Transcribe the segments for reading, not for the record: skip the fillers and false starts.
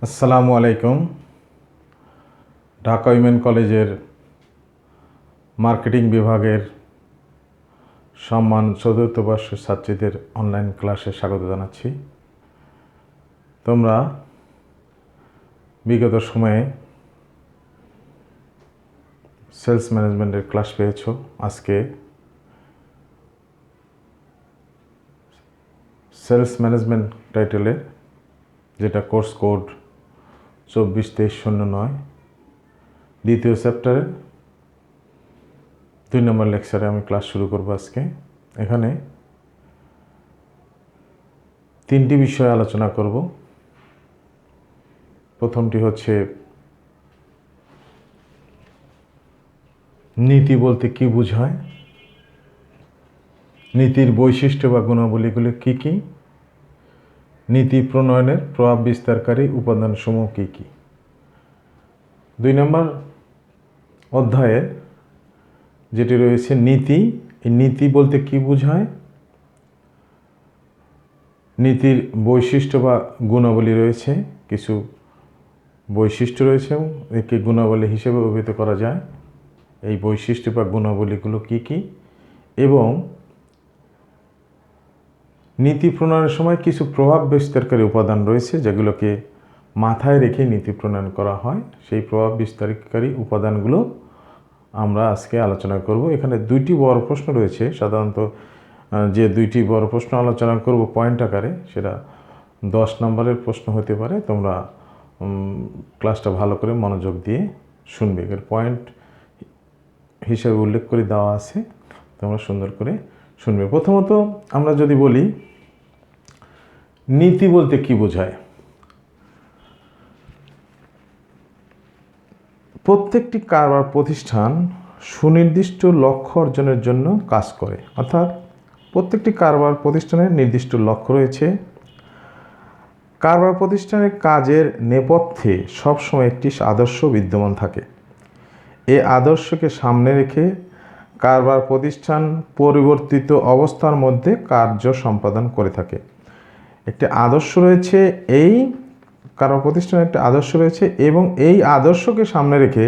আসসালামু আলাইকুম। ঢাকা উইমেন কলেজের মার্কেটিং বিভাগের সম্মান চতুর্থ বর্ষের ছাত্রীদের অনলাইন ক্লাসে স্বাগত জানাচ্ছি। তোমরা বিগত সময়ে সেলস ম্যানেজমেন্টের ক্লাস পেয়েছো। আজকে সেলস ম্যানেজমেন্ট টাইটেলের যেটা কোর্স কোড 242309 দ্বিতীয় চ্যাপ্টারের 2 নম্বর লেকচারে আমি ক্লাস শুরু করব। আজকে এখানে 3টি বিষয় আলোচনা করব। প্রথমটি হচ্ছে নীতি বলতে কি বোঝায়, নীতির বৈশিষ্ট্য বা গুণাবলীগুলি কি কি, নীতি প্রণয়নের প্রভাব বিস্তারকারী উপাদানসমূহ কি কি। 2 নম্বর অধ্যায়ে যেটি রয়েছে নীতি, এই নীতি বলতে কি বোঝায়, নীতির বৈশিষ্ট্য বা গুণাবলী রয়েছে, কিছু বৈশিষ্ট্য রয়েছে এবং একে গুণাবলী হিসেবে অভিহিত করা যায়। এই বৈশিষ্ট্য বা গুণাবলীগুলো কি কি এবং নীতি প্রণয়নের সময় কিছু প্রভাব বিস্তারকারী উপাদান রয়েছে যেগুলোকে মাথায় রেখে নীতি প্রণয়ন করা হয়। সেই প্রভাব বিস্তারকারী উপাদানগুলো আমরা আজকে আলোচনা করব। এখানে 2টি বড় প্রশ্ন রয়েছে। সাধারণত যে 2টি বড় প্রশ্ন আলোচনা করব পয়েন্ট আকারে, সেটা 10 নম্বরের প্রশ্ন হতে পারে। তোমরা ক্লাসটা ভালো করে মনোযোগ দিয়ে শুনবে। এর পয়েন্ট হিসেবে উল্লেখ করে দেওয়া আছে, তোমরা সুন্দর করে শুনবে। প্রথমত আমরা যদি বলি নীতি বলতে কি বোঝায়, প্রত্যেকটি কারবার প্রতিষ্ঠান সুনির্দিষ্ট লক্ষ্য অর্জনের জন্য কাজ করে। অর্থাৎ প্রত্যেকটি কারবার প্রতিষ্ঠানের নির্দিষ্ট লক্ষ্য রয়েছে। কারবার প্রতিষ্ঠানের কাজের নেপথ্যে সবসময় একটি আদর্শ বিদ্যমান থাকে। এই আদর্শকে সামনে রেখে কারবার প্রতিষ্ঠান পরিবর্তিত অবস্থার মধ্যে কার্য সম্পাদন করে থাকে। একটি আদর্শ রয়েছে, এই কারবার প্রতিষ্ঠানের একটা আদর্শ রয়েছে এবং এই আদর্শকে সামনে রেখে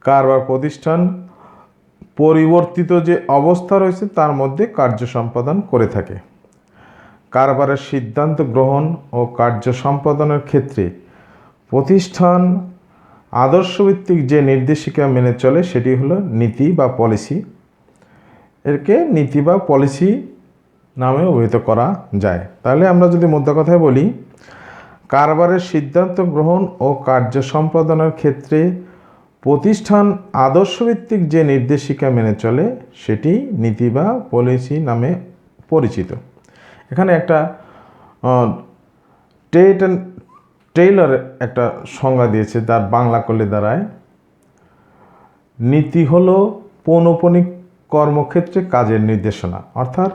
কারবার প্রতিষ্ঠান পরিবর্তিত যে অবস্থা রয়েছে তার মধ্যে কার্য সম্পাদন করে থাকে। কারবারের সিদ্ধান্ত গ্রহণ ও কার্য সম্পাদনের ক্ষেত্রে প্রতিষ্ঠান আদর্শভিত্তিক যে নির্দেশিকা মেনে চলে সেটি হলো নীতি বা পলিসি। এরকে নীতি বা পলিসি নামে অভিহিত করা যায়। তাহলে আমরা যদি মোদ্দা কথায় বলি, কারবারের সিদ্ধান্ত গ্রহণ ও কার্য সম্পাদনের ক্ষেত্রে প্রতিষ্ঠান আদর্শভিত্তিক যে নির্দেশিকা মেনে চলে সেটি নীতি বা পলিসি নামে পরিচিত। এখানে একটা টেইলর একটা সংজ্ঞা দিয়েছে, তার বাংলা করলে দাঁড়ায়, নীতি হলো পৌনঃপুনিক কর্মক্ষেত্রে কাজের নির্দেশনা। অর্থাৎ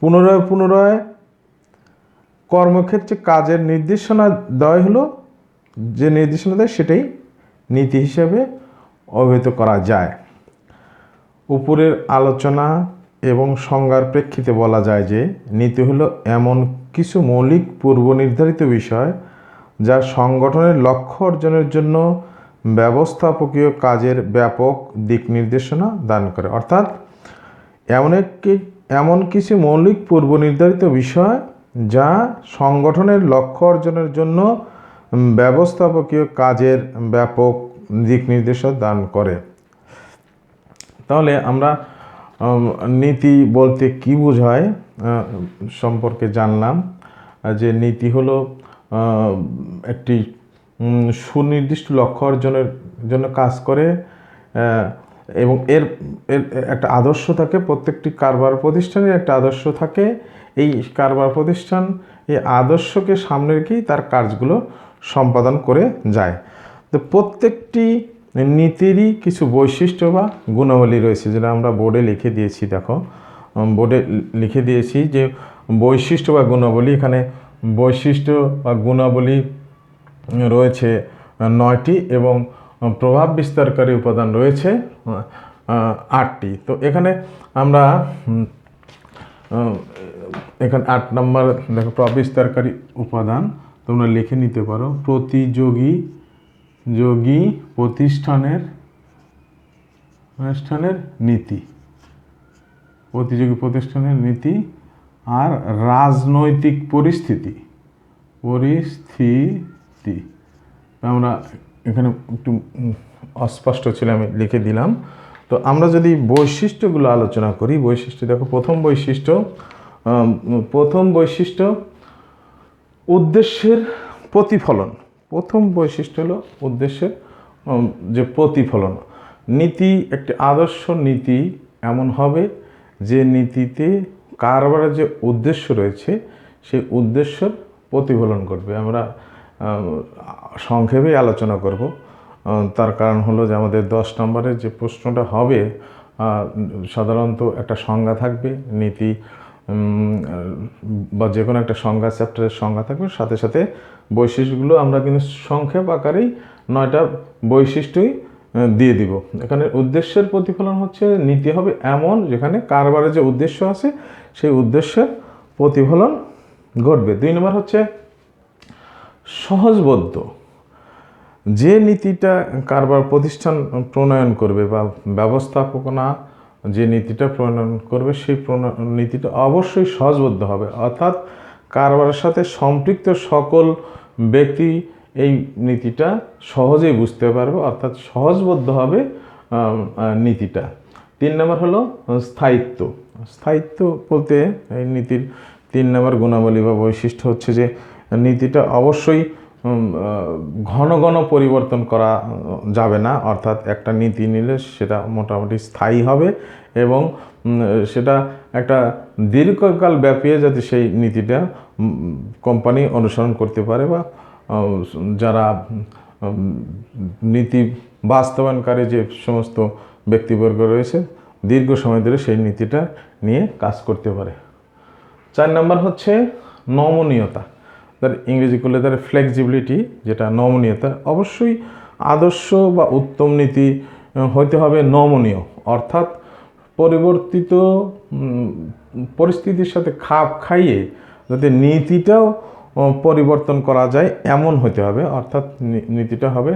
পুনরায় কর্মক্ষেত্রে কাজের নির্দেশনা দেওয়া হলো, যে নির্দেশনা দেয় সেটাই নীতি হিসেবে অভিহিত করা যায়। উপরের আলোচনা এবং সংজ্ঞার প্রেক্ষিতে বলা যায় যে নীতি হলো এমন কিছু মৌলিক পূর্ব নির্ধারিত বিষয় যা সংগঠনের লক্ষ্য অর্জনের জন্য ব্যবস্থাপকীয় কাজের ব্যাপক দিক নির্দেশনা দান করে। অর্থাৎ এমন কিছু মৌলিক পূর্ব নির্ধারিত বিষয় যা সংগঠনের লক্ষ্য অর্জনের জন্য ব্যবস্থাপকীয় কাজের ব্যাপক দিক নির্দেশনা দান করে। তাহলে আমরা নীতি বলতে কি বোঝায় সম্পর্কে জানলাম, যে নীতি হলো একটি সুনির্দিষ্ট লক্ষ্য অর্জনের জন্য কাজ করে এবং এর একটা আদর্শ থাকে। প্রত্যেকটি কারবার প্রতিষ্ঠানের একটা আদর্শ থাকে। এই কারবার প্রতিষ্ঠান এই আদর্শকে সামনে রেখেই তার কাজগুলো সম্পাদন করে যায়। তো প্রত্যেকটি নীতিরই কিছু বৈশিষ্ট্য বা গুণাবলী রয়েছে, যেটা আমরা বোর্ডে লিখে দিয়েছি। দেখো, বোর্ডে লিখে দিয়েছি যে বৈশিষ্ট্য বা গুণাবলী। এখানে বৈশিষ্ট্য বা গুণাবলী রয়েছে 9টি এবং প্রভাব বিস্তারকারী উপাদান রয়েছে 8টি। তো এখানে আমরা 8 নম্বর দেখো, প্রভাব বিস্তারকারী উপাদান তোমরা লিখে নিতে পারো। প্রতিযোগী প্রতিষ্ঠানের নীতি, প্রতিযোগী প্রতিষ্ঠানের নীতি আর রাজনৈতিক পরিস্থিতি। আমরা এখানে একটু অস্পষ্ট ছিল, আমি লিখে দিলাম। তো আমরা যদি বৈশিষ্ট্যগুলো আলোচনা করি, বৈশিষ্ট্য দেখো, প্রথম বৈশিষ্ট্য উদ্দেশ্যের প্রতিফলন। প্রথম বৈশিষ্ট্য হলো উদ্দেশ্যের যে প্রতিফলন। নীতি একটি আদর্শ নীতি এমন হবে যে নীতিতে কারবারের যে উদ্দেশ্য রয়েছে সেই উদ্দেশ্যের প্রতিফলন করবে। আমরা সংক্ষেপে আলোচনা করব। তার কারণ হলো যে আমাদের 10 নম্বরের যে প্রশ্নটা হবে, সাধারণত একটা সংজ্ঞা থাকবে, নীতি বা যে কোনো একটা সংজ্ঞা, চ্যাপ্টারের সংজ্ঞা থাকবে, সাথে সাথে বৈশিষ্ট্যগুলো আমরা কিন্তু সংক্ষেপ আকারেই 9টা বৈশিষ্ট্যই দিয়ে দিব। এখানে উদ্দেশ্যের প্রতিফলন হচ্ছে নীতি হবে এমন যেখানে কারবারের যে উদ্দেশ্য আছে সেই উদ্দেশ্যের প্রতিফলন ঘটবে। 2 নম্বর হচ্ছে সহজবোধ্য। যে নীতিটা কারবার প্রতিষ্ঠান প্রণয়ন করবে বা ব্যবস্থাপনা যে নীতিটা প্রণয়ন করবে সেই নীতিটা অবশ্যই সহজবোধ্য হবে, অর্থাৎ কারবারের সাথে সম্পৃক্ত সকল ব্যক্তি এই নীতিটা সহজেই বুঝতে পারবে, অর্থাৎ সহজবোধ্য হবে নীতিটা। 3 নম্বর হলো স্থায়িত্ব। স্থায়িত্ব বলতে এই নীতির 3 নম্বর গুণাবলী বা বৈশিষ্ট্য হচ্ছে যে নীতিটা অবশ্যই ঘন ঘন পরিবর্তন করা যাবে না, অর্থাৎ একটা নীতি নিলে সেটা মোটামুটি স্থায়ী হবে এবং সেটা একটা দীর্ঘকাল ব্যাপী যাতে সেই নীতিটা কোম্পানি অনুসরণ করতে পারে বা যারা নীতি বাস্তবায়নকারী যে সমস্ত ব্যক্তিবর্গ রয়েছে দীর্ঘ সময় ধরে সেই নীতিটা নিয়ে কাজ করতে পারে। 4 নম্বর হচ্ছে নমনীয়তা। তার ইংরেজি করলে তার ফ্লেক্সিবিলিটি, যেটা নমনীয়তা। অবশ্যই আদর্শ বা উত্তম নীতি হইতে হবে নমনীয়, অর্থাৎ পরিবর্তিত পরিস্থিতির সাথে খাপ খাইয়ে যাতে নীতিটাও পরিবর্তন করা যায় এমন হতে হবে, অর্থাৎ নীতিটা হবে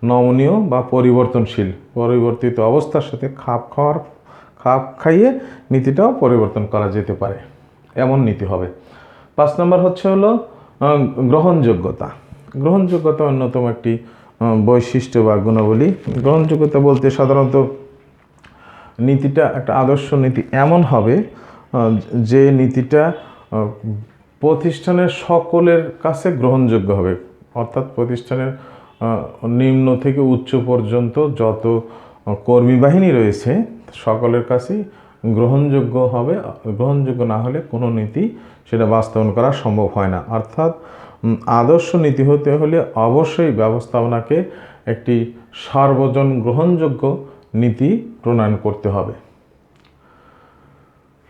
নমনীয় বা পরিবর্তনশীল। পরিবর্তিত অবস্থার সাথে খাপ খাইয়ে নীতিটাও পরিবর্তন করা যেতে পারে এমন নীতি হবে। 5 নম্বর হলো গ্রহণযোগ্যতা। গ্রহণযোগ্যতা অন্যতম একটি বৈশিষ্ট্য বা গুণাবলী। গ্রহণযোগ্যতা বলতে সাধারণত নীতিটা একটা আদর্শ নীতি এমন হবে যে নীতিটা প্রতিষ্ঠানের সকলের কাছে গ্রহণযোগ্য হবে, অর্থাৎ প্রতিষ্ঠানের নিম্ন থেকে উচ্চ পর্যন্ত যত কর্মী বাহিনী রয়েছে সকলের কাছেই গ্রহণযোগ্য হবে। গ্রহণযোগ্য না হলে কোনো নীতি সেটা বাস্তবায়ন করা সম্ভব হয় না। অর্থাৎ আদর্শ নীতি হতে হলে অবশ্যই ব্যবস্থাপনাকে একটি সার্বজন গ্রহণযোগ্য নীতি প্রণয়ন করতে হবে।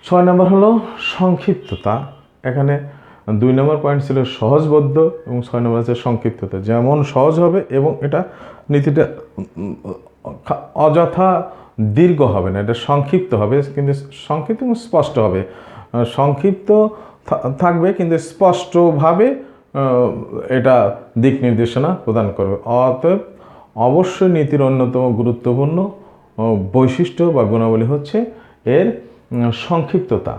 6 নম্বর হলো সংক্ষিপ্ততা। এখানে 2 নম্বর পয়েন্ট ছিল সহজবোধ্য এবং 6 নম্বর আছে সংক্ষিপ্ততা। যেমন সহজ হবে এবং এটা নীতিটা অযথা দীর্ঘ হবে না, এটা সংক্ষিপ্ত হবে, কিন্তু সংক্ষিপ্ত এবং স্পষ্ট হবে। সংক্ষিপ্ত থাকবে কিন্তু স্পষ্টভাবে এটা দিক নির্দেশনা প্রদান করবে। অতএব অবশ্যই নীতির অন্যতম গুরুত্বপূর্ণ বৈশিষ্ট্য বা গুণাবলী হচ্ছে এর সংক্ষিপ্ততা।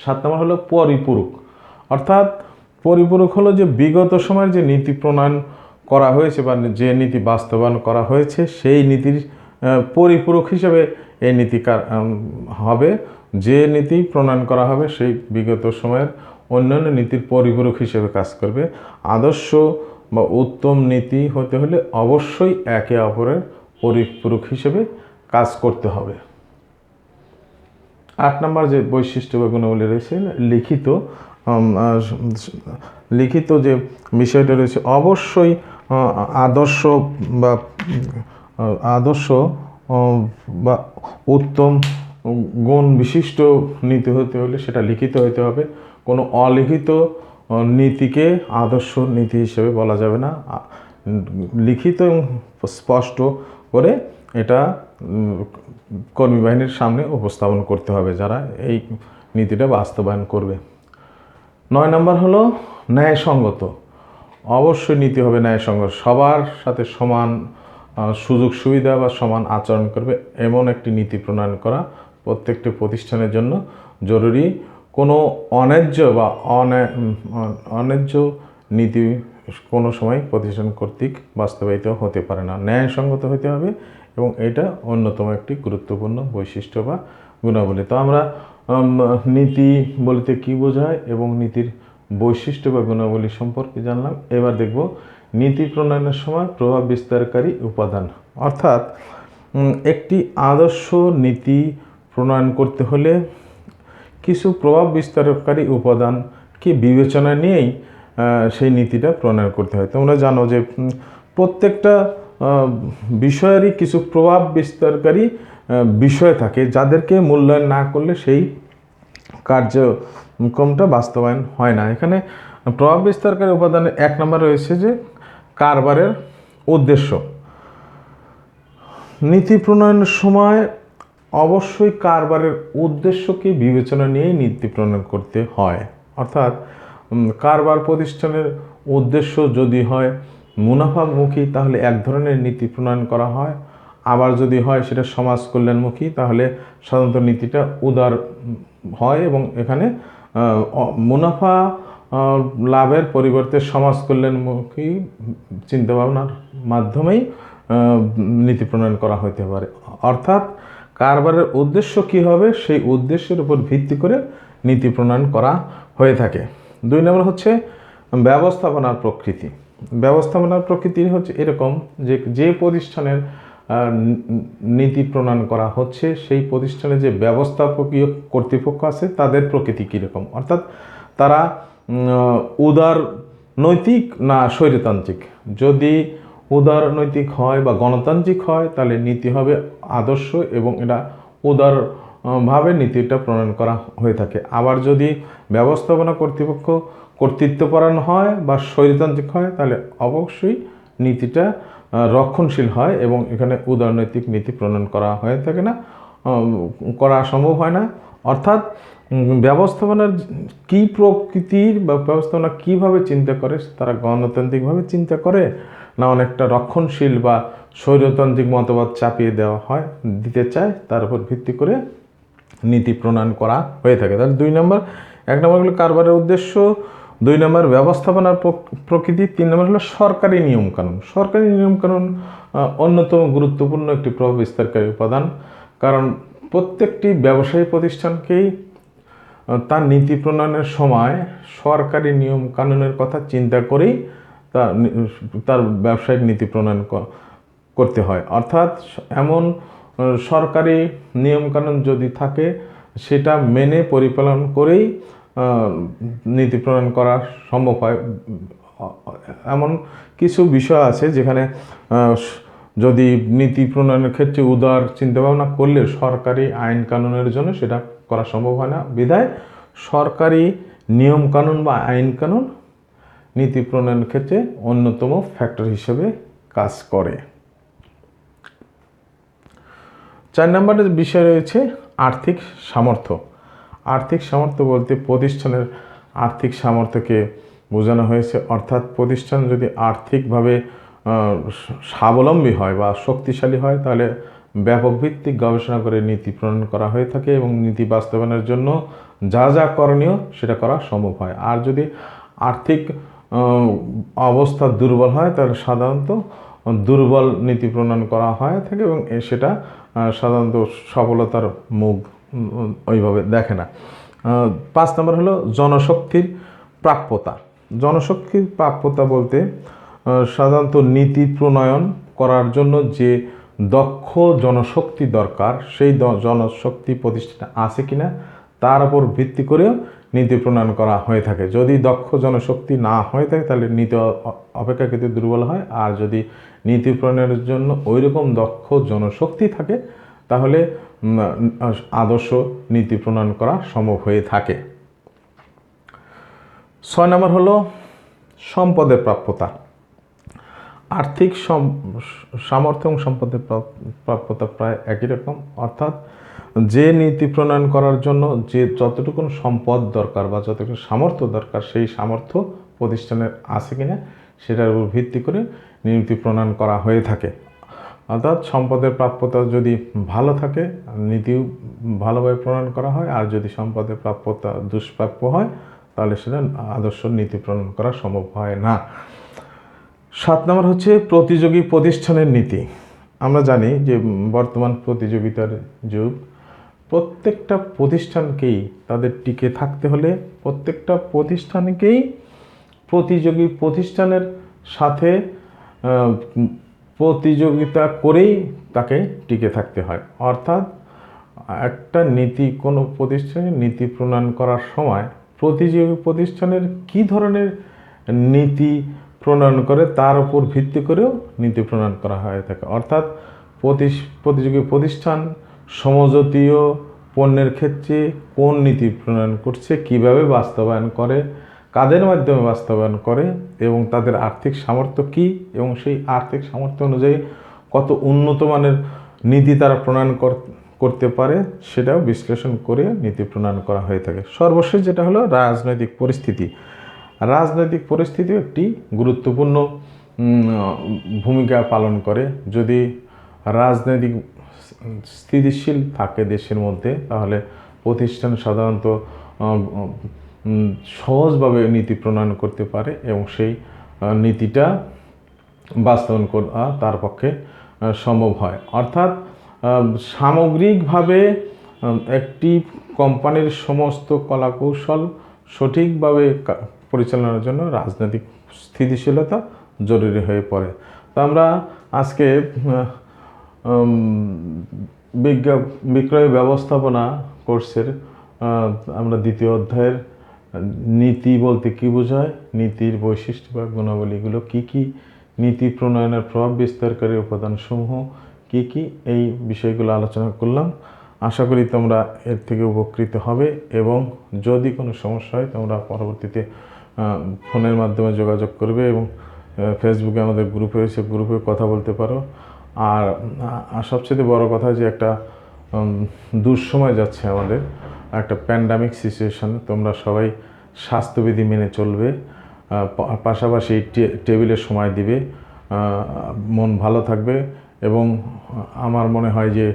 7 নম্বর হলো পরিপূরক। অর্থাৎ পরিপূরক হলো যে বিগত সময়ের যে নীতি প্রণয়ন করা হয়েছে বা যে নীতি বাস্তবায়ন করা হয়েছে সেই নীতির পরিপূরক হিসেবে এই নীতিকার হবে। যে নীতি প্রণয়ন করা হবে সেই বিগত সময়ের অন্যান্য নীতির পরিপূরক হিসেবে কাজ করবে। আদর্শ বা উত্তম নীতি হতে হলে অবশ্যই একে অপরের পরিপূরক হিসেবে কাজ করতে হবে। 8 নম্বর যে বৈশিষ্ট্য বা গুণাবলী রয়েছে লিখিত যে বিষয়টা রয়েছে, অবশ্যই আদর্শ বা উত্তম গুণ বিশিষ্ট নীতি হতে হলে সেটা লিখিত হতে হবে। কোনো অলিখিত নীতিকে আদর্শ নীতি হিসেবে বলা যাবে না। লিখিত এবং স্পষ্ট করে এটা কর্মী বাহিনীর সামনে উপস্থাপন করতে হবে যারা এই নীতিটা বাস্তবায়ন করবে। 9 নম্বর হলো ন্যায়সঙ্গত। অবশ্যই নীতি হবে ন্যায়সঙ্গত, সবার সাথে সমান সুযোগ সুবিধা বা সমান আচরণ করবে এমন একটি নীতি প্রণয়ন করা প্রত্যেকটি প্রতিষ্ঠানের জন্য জরুরি। কোনো অন্যায্য বা অন্যায্য নীতি কোনো সময় প্রতিষ্ঠান কর্তৃক বাস্তবায়িত হতে পারে না, ন্যায়সঙ্গত হতে হবে এবং এটা অন্যতম একটি গুরুত্বপূর্ণ বৈশিষ্ট্য বা গুণাবলী। তো আমরা নীতি বলতে কী বোঝায় এবং নীতির বৈশিষ্ট্য বা গুণাবলী সম্পর্কে জানলাম। এবার দেখব নীতি প্রণয়নের সময় প্রভাব বিস্তারকারী উপাদান, অর্থাৎ একটি আদর্শ নীতি প্রণয়ন করতে হলে কিছু প্রভাব বিস্তারকারী উপাদানকে বিবেচনায় নিয়েই সেই নীতিটা প্রণয়ন করতে হয়। তোমরা জানো যে প্রত্যেকটা বিষয়েরই কিছু প্রভাব বিস্তারকারী বিষয় থাকে, যাদেরকে মূল্যায়ন না করলে সেই কার্যক্রমটা বাস্তবায়ন হয় না। এখানে প্রভাব বিস্তারকারী উপাদানের 1 নম্বর রয়েছে যে কারবারের উদ্দেশ্য। নীতি প্রণয়নের সময় অবশ্যই কারবারের উদ্দেশ্যকে বিবেচনা নিয়েই নীতি প্রণয়ন করতে হয়। অর্থাৎ কারবার প্রতিষ্ঠানের উদ্দেশ্য যদি হয় মুনাফামুখী, তাহলে এক ধরনের নীতি প্রণয়ন করা হয়। আবার যদি হয় সেটা সমাজ কল্যাণমুখী, তাহলে সাধারণত নীতিটা উদার হয় এবং এখানে মুনাফা লাভের পরিবর্তে সমাজ কল্যাণমুখী চিন্তাভাবনার মাধ্যমেই নীতি প্রণয়ন করা হতে পারে। অর্থাৎ কারবারের উদ্দেশ্য কী হবে সেই উদ্দেশ্যের উপর ভিত্তি করে নীতি প্রণয়ন করা হয়ে থাকে। 2 নম্বর হচ্ছে ব্যবস্থাপনার প্রকৃতি। ব্যবস্থাপনার প্রকৃতি হচ্ছে এরকম যে প্রতিষ্ঠানের নীতি প্রণয়ন করা হচ্ছে সেই প্রতিষ্ঠানে যে ব্যবস্থাপকীয় কর্তৃপক্ষ আছে তাদের প্রকৃতি কীরকম, অর্থাৎ তারা উদার নৈতিক না স্বৈরতান্ত্রিক। যদি উদারনৈতিক হয় বা গণতান্ত্রিক হয় তাহলে নীতি হবে আদর্শ এবং এটা উদারভাবে নীতিটা প্রণয়ন করা হয়ে থাকে। আবার যদি ব্যবস্থাপনা কর্তৃপক্ষ কর্তৃত্বপরায়ণ হয় বা স্বৈরতান্ত্রিক হয় তাহলে অবশ্যই নীতিটা রক্ষণশীল হয় এবং এখানে উদারনৈতিক নীতি প্রণয়ন করা হয়ে থাকে না, করা সম্ভব হয় না। অর্থাৎ ব্যবস্থাপনার কী প্রকৃতির বা ব্যবস্থাপনা কীভাবে চিন্তা করে, তারা গণতান্ত্রিকভাবে চিন্তা করে না অনেকটা রক্ষণশীল বা স্বৈরতান্ত্রিক মতবাদ চাপিয়ে দেওয়া হয় দিতে চায়, তার উপর ভিত্তি করে নীতি প্রণয়ন করা হয়ে থাকে। তাহলে 2 নম্বর, 1 নম্বর হলো কারবারের উদ্দেশ্য, 2 নম্বর ব্যবস্থাপনার প্রকৃতি, 3 নম্বর হলো সরকারি নিয়মকানুন। সরকারি নিয়মকানুন অন্যতম গুরুত্বপূর্ণ একটি প্রভাব বিস্তারকারী উপাদান, কারণ প্রত্যেকটি ব্যবসায়ী প্রতিষ্ঠানকেই তার নীতি প্রণয়নের সময় সরকারি নিয়ম কানুনের কথা চিন্তা করেই তার ব্যবসায়িক নীতি প্রণয়ন করতে হয়। অর্থাৎ এমন সরকারি নিয়মকানুন যদি থাকে সেটা মেনে পরিপালন করেই নীতি প্রণয়ন করা সম্ভব হয়। এমন কিছু বিষয় আছে যেখানে যদি নীতি প্রণয়নের ক্ষেত্রে উদার চিন্তাভাবনা করলে সরকারি আইন কানুনের জন্য সেটা করা সম্ভব হয় না, বিধায় সরকারি নিয়মকানুন বা আইন কানুন নীতি প্রণয়নের ক্ষেত্রে অন্যতম ফ্যাক্টর হিসেবে কাজ করে। 4 নম্বরের বিষয় রয়েছে আর্থিক সামর্থ্য। আর্থিক সামর্থ্য বলতে প্রতিষ্ঠানের আর্থিক সামর্থ্যকে বোঝানো হয়েছে, অর্থাৎ প্রতিষ্ঠান যদি আর্থিকভাবে স্বাবলম্বী হয় বা শক্তিশালী হয় তাহলে ব্যাপক ভিত্তিক গবেষণা করে নীতি প্রণয়ন করা হয়ে থাকে এবং নীতি বাস্তবায়নের জন্য যা যা করণীয় সেটা করা সম্ভব হয়। আর যদি আর্থিক অবস্থা দুর্বল হয় তাহলে সাধারণত দুর্বল নীতি প্রণয়ন করা হয় থাকে এবং সেটা সাধারণত সফলতার মুখ ওইভাবে দেখে না। 5 নম্বর হলো জনশক্তির প্রাপ্যতা। জনশক্তির প্রাপ্যতা বলতে সাধারণত নীতি প্রণয়ন করার জন্য যে দক্ষ জনশক্তি দরকার সেই জনশক্তি প্রতিষ্ঠানে আছে কিনা তার উপর ভিত্তি করেও নীতি প্রণয়ন করা হয়ে থাকে। যদি দক্ষ জনশক্তি না হয়ে থাকে তাহলে নীতি অপেক্ষাকৃত দুর্বল হয়, আর যদি নীতি প্রণয়নের জন্য ওই রকম দক্ষ জনশক্তি থাকে তাহলে আদর্শ নীতি প্রণয়ন করা সম্ভব হয়ে থাকে। 6 নম্বর হলো সম্পদের প্রাপ্যতা। আর্থিক সামর্থ্য এবং সম্পদের প্রাপ্যতা প্রায় একই রকম, অর্থাৎ যে নীতি প্রণয়ন করার জন্য যে যতটুকু সম্পদ দরকার বা যতটুকু সামর্থ্য দরকার সেই সামর্থ্য প্রতিষ্ঠানের আছে কিনা সেটার উপর ভিত্তি করে নীতি প্রণয়ন করা হয়ে থাকে। অর্থাৎ সম্পদের প্রাপ্যতা যদি ভালো থাকে নীতিও ভালোভাবে প্রণয়ন করা হয়, আর যদি সম্পদের প্রাপ্যতা দুষ্প্রাপ্য হয় তাহলে সেটা আদর্শ নীতি প্রণয়ন করা সম্ভব হয় না। 7 নম্বর হচ্ছে প্রতিযোগী প্রতিষ্ঠানের নীতি। আমরা জানি যে বর্তমান প্রতিযোগিতার যুগ, প্রত্যেকটা প্রতিষ্ঠানকেই তাদের টিকে থাকতে হলে প্রত্যেকটা প্রতিষ্ঠানকেই প্রতিযোগী প্রতিষ্ঠানের সাথে প্রতিযোগিতা করেই তাকে টিকে থাকতে হয়। অর্থাৎ একটা নীতি কোনো প্রতিষ্ঠানে নীতি প্রণয়ন করার সময় প্রতিযোগী প্রতিষ্ঠানের কী ধরনের নীতি প্রণয়ন করে তার উপর ভিত্তি করেও নীতি প্রণয়ন করা হয়ে থাকে। অর্থাৎ প্রতিযোগী প্রতিষ্ঠান সমজাতীয় পণ্যের ক্ষেত্রে কোন নীতি প্রণয়ন করছে, কিভাবে বাস্তবায়ন করে, কাদের মাধ্যমে বাস্তবায়ন করে এবং তাদের আর্থিক সামর্থ্য কী এবং সেই আর্থিক সামর্থ্য অনুযায়ী কত উন্নত মানের নীতি তারা প্রণয়ন করতে পারে সেটাও বিশ্লেষণ করে নীতি প্রণয়ন করা হয়ে থাকে। সর্বশেষ যেটা হলো রাজনৈতিক পরিস্থিতি। রাজনৈতিক পরিস্থিতিও একটি গুরুত্বপূর্ণ ভূমিকা পালন করে। যদি রাজনৈতিক স্থিতিশীল থাকে দেশের মধ্যে তাহলে প্রতিষ্ঠান সাধারণত সহজভাবে নীতি প্রণয়ন করতে পারে এবং সেই নীতিটা বাস্তবায়ন করা তার পক্ষে সম্ভব হয়। অর্থাৎ সামগ্রিকভাবে একটি কোম্পানির সমস্ত কলাকৌশল সঠিকভাবে পরিচালনার জন্য রাজনৈতিক স্থিতিশীলতা জরুরি হয়ে পড়ে। তো আমরা আজকে বিক্রয় ব্যবস্থাপনা কোর্সের আমরা দ্বিতীয় অধ্যায়ের নীতি বলতে কী বোঝায়, নীতির বৈশিষ্ট্য বা গুণাবলীগুলো কী কী, নীতি প্রণয়নের প্রভাব বিস্তারকারী উপাদানসমূহ কী কী, এই বিষয়গুলো আলোচনা করলাম। আশা করি তোমরা এর থেকে উপকৃত হবে এবং যদি কোনো সমস্যা হয় তোমরা পরবর্তীতে ফোনের মাধ্যমে যোগাযোগ করবে এবং ফেসবুকে আমাদের গ্রুপ রয়েছে, গ্রুপে কথা বলতে পারো। আর সবচেয়ে বড় কথা যে একটা দুঃসময় যাচ্ছে আমাদের, একটা প্যান্ডামিক সিচুয়েশানে তোমরা সবাই স্বাস্থ্যবিধি মেনে চলবে, পাশাপাশি টেবিলে সময় দিবে, মন ভালো থাকবে এবং আমার মনে হয় যে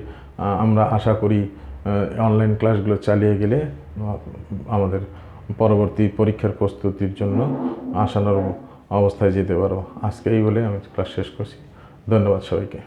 আমরা আশা করি অনলাইন ক্লাসগুলো চালিয়ে গেলে আমাদের পরবর্তী পরীক্ষার প্রস্তুতির জন্য আশানুরূপ অবস্থায় যেতে পারো। আজকে এই বলে আমি ক্লাস শেষ করছি। ধন্যবাদ সবাইকে।